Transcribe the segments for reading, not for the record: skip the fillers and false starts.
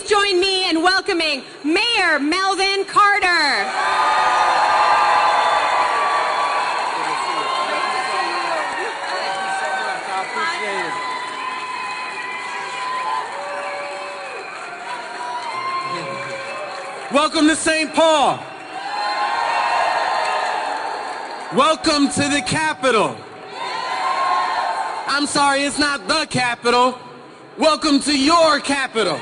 join me in welcoming Mayor Melvin Carter. Welcome to St. Paul. Welcome to the Capitol. I'm sorry, it's not the Capitol. Welcome to your Capitol.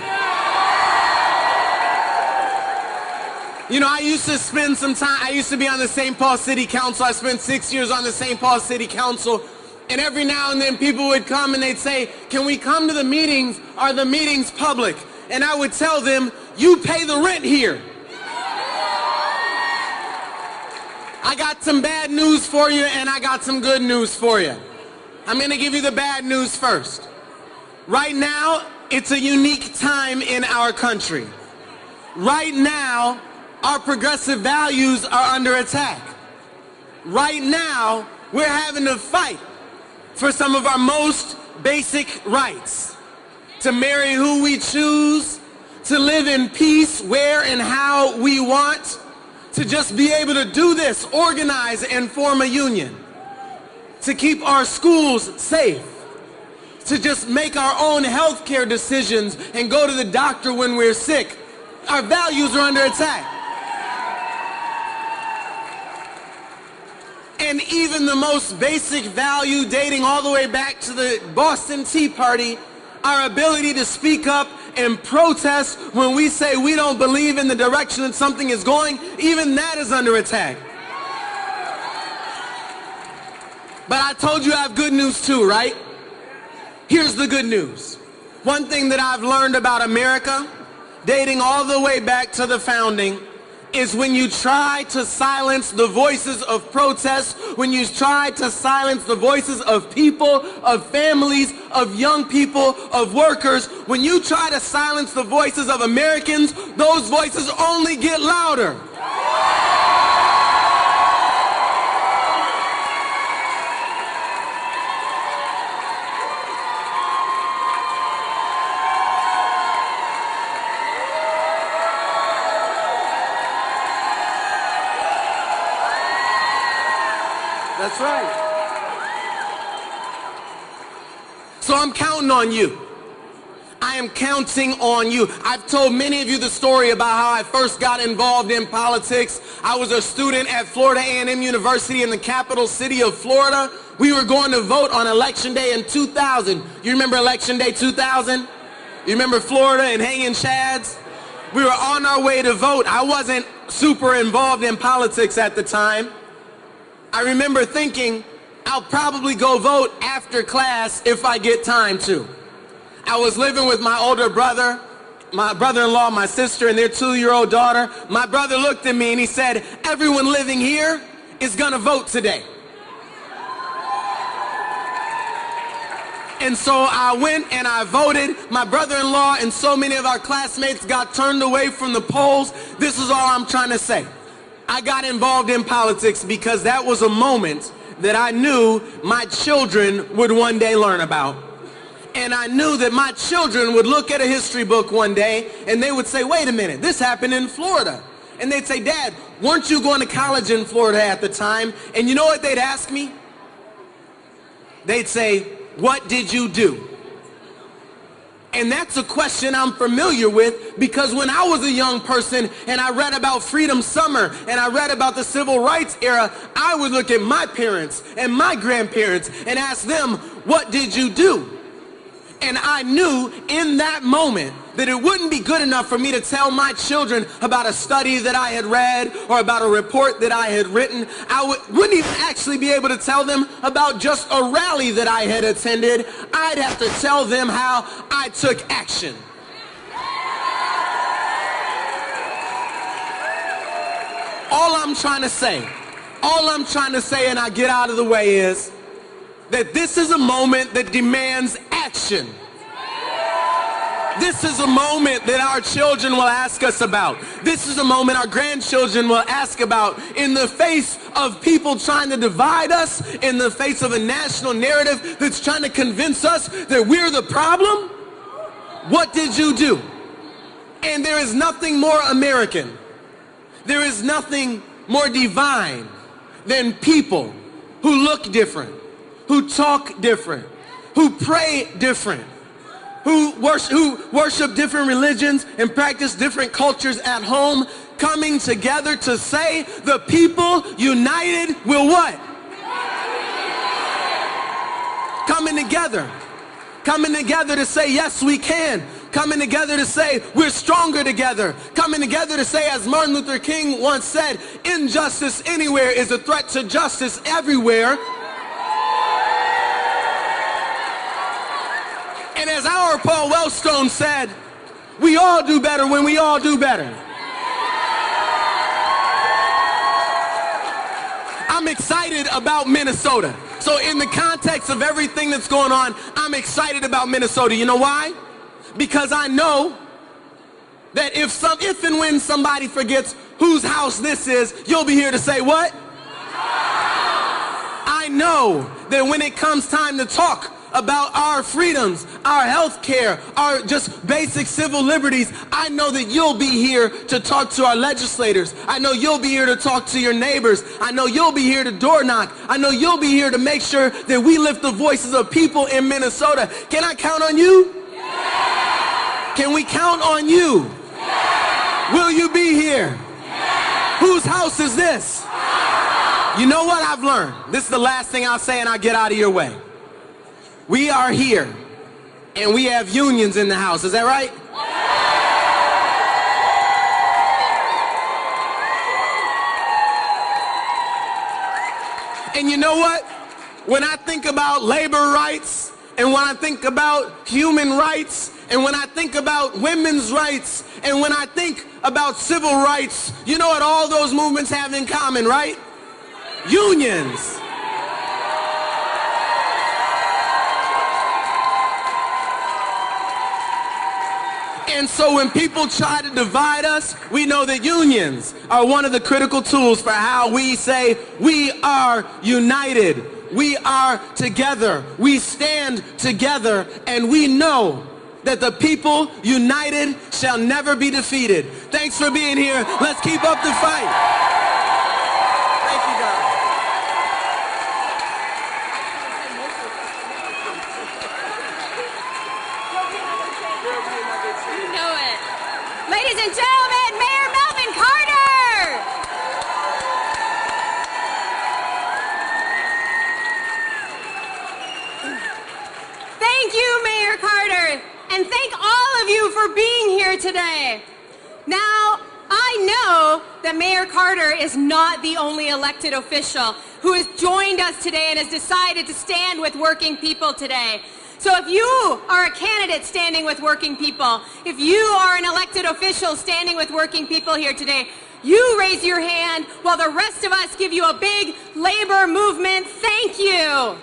You know, I used to spend some time, I used to be on the St. Paul City Council. I spent 6 years on the St. Paul City Council. And every now and then people would come and they'd say, can we come to the meetings? Are the meetings public? And I would tell them, you pay the rent here. I got some bad news for you and I got some good news for you. I'm going to give you the bad news first. Right now, it's a unique time in our country. Right now, our progressive values are under attack. Right now, we're having to fight for some of our most basic rights. To marry who we choose, to live in peace where and how we want, to just be able to do this, organize and form a union, to keep our schools safe, to just make our own health care decisions and go to the doctor when we're sick. Our values are under attack. And even the most basic value, dating all the way back to the Boston Tea Party, our ability to speak up and protest when we say we don't believe in the direction that something is going, even that is under attack. But I told you I have good news too, right? Here's the good news. One thing that I've learned about America, dating all the way back to the founding, is when you try to silence the voices of protest, when you try to silence the voices of people, of families, of young people, of workers, when you try to silence the voices of Americans, those voices only get louder. That's right. So I'm counting on you. I am counting on you. I've told many of you the story about how I first got involved in politics. I was a student at Florida A&M University in the capital city of Florida. We were going to vote on Election Day in 2000. You remember Election Day 2000? You remember Florida and hanging chads? We were on our way to vote. I wasn't super involved in politics at the time. I remember thinking, I'll probably go vote after class if I get time to. I was living with my older brother, my brother-in-law, my sister, and their 2-year-old daughter. My brother looked at me and he said, everyone living here is gonna vote today. And so I went and I voted. My brother-in-law and so many of our classmates got turned away from the polls. This is all I'm trying to say. I got involved in politics because that was a moment that I knew my children would one day learn about. And I knew that my children would look at a history book one day and they would say, wait a minute, this happened in Florida. And they'd say, Dad, weren't you going to college in Florida at the time? And you know what they'd ask me? They'd say, what did you do? And that's a question I'm familiar with because when I was a young person and I read about Freedom Summer and I read about the Civil Rights era, I would look at my parents and my grandparents and ask them, what did you do? And I knew in that moment that it wouldn't be good enough for me to tell my children about a study that I had read or about a report that I had written. I wouldn't even actually be able to tell them about just a rally that I had attended. I'd have to tell them how I took action. All I'm trying to say, and I get out of the way, is that this is a moment that demands action. This is a moment that our children will ask us about. This is a moment our grandchildren will ask about. In the face of people trying to divide us, in the face of a national narrative that's trying to convince us that we're the problem, what did you do? And there is nothing more American, there is nothing more divine than people who look different, who talk different, who pray different, who worship different religions and practice different cultures at home, coming together to say the people united will what? Coming together to say yes we can, coming together to say we're stronger together, coming together to say, as Martin Luther King once said, injustice anywhere is a threat to justice everywhere. And as our Paul Wellstone said, we all do better when we all do better. I'm excited about Minnesota. So in the context of everything that's going on, I'm excited about Minnesota. You know why? Because I know that if and when somebody forgets whose house this is, you'll be here to say what? I know that when it comes time to talk about our freedoms, our health care, our just basic civil liberties, I know that you'll be here to talk to our legislators. I know you'll be here to talk to your neighbors. I know you'll be here to door knock. I know you'll be here to make sure that we lift the voices of people in Minnesota. Can I count on you? Yeah. Can we count on you? Yeah. Will you be here? Yeah. Whose house is this? You know what I've learned? This is the last thing I'll say and I'll get out of your way. We are here, and we have unions in the house. Is that right? And you know what? When I think about labor rights, and when I think about human rights, and when I think about women's rights, and when I think about civil rights, you know what all those movements have in common, right? Unions. And so when people try to divide us, we know that unions are one of the critical tools for how we say we are united, we are together, we stand together, and we know that the people united shall never be defeated. Thanks for being here. Let's keep up the fight. Thank you, guys. Ladies and gentlemen, Mayor Melvin Carter! Thank you, Mayor Carter, and thank all of you for being here today. Now, I know that Mayor Carter is not the only elected official who has joined us today and has decided to stand with working people today. So if you are a candidate standing with working people, if you are an elected official standing with working people here today, you raise your hand while the rest of us give you a big labor movement thank you.